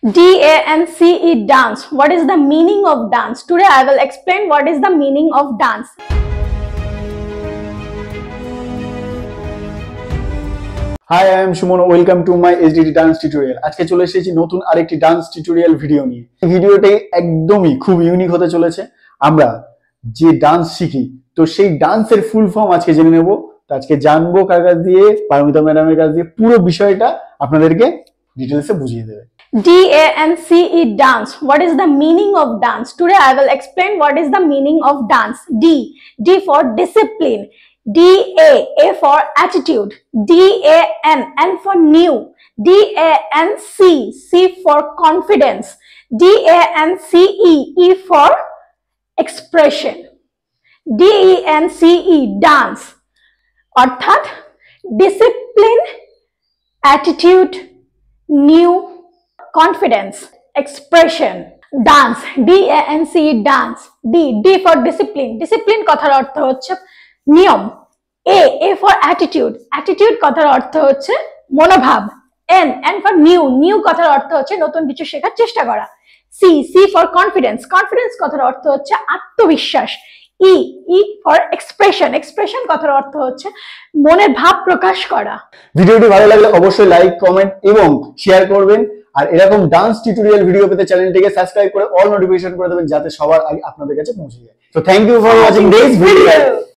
DANCE, dance. What is the meaning of dance? Today I will explain what is the meaning of dance. Hi, I am Shumon. Welcome to my SDT dance tutorial. আজকে চলে এসেছি নতুন আরেকটি dance tutorial video নিয়ে। এই ভিডিওটি একদমই খুব ইউনিক হতে চলেছে। আমরা যে ডান্স শিখি তো সেই ডান্সের ফুল ফর্ম আজকে জেনে নেব। তো আজকে জানবো কার কাছ দিয়ে, পারমিতা ম্যাডামের কাছ দিয়ে পুরো বিষয়টা আপনাদেরকে ডিটেইলসে বুঝিয়ে দেবে। DANCE, dance. What is the meaning of dance? Today I will explain what is the meaning of dance. D for discipline. A for attitude. N for new. C for confidence. E for expression. DANCE, dance. অর্থাৎ discipline, attitude, new, confidence, expression, dance. DANCE, dance. D for discipline. Discipline কথার অর্থ হচ্ছে নিয়ম। A for attitude. Attitude কথার অর্থ হচ্ছে মনোভাব। N for new কথার অর্থ হচ্ছে নতুন কিছু শেখার চেষ্টা করা। C for confidence. Confidence কথার অর্থ হচ্ছে আত্মবিশ্বাস। E for expression. Expression কথার অর্থ হচ্ছে মনের ভাব প্রকাশ করা। ভিডিওটি ভালো লাগলে অবশ্যই লাইক, কমেন্ট এবং শেয়ার করবেন। আর এরকম ডান্স টিউটোরিয়াল ভিডিও পেতে চ্যানেলটিকে সাবস্ক্রাইব করে অল নোটিফিকেশন করে দেবেন যাতে সবার আগে আপনাদের কাছে পৌঁছে যায়। So thank you for watching this video.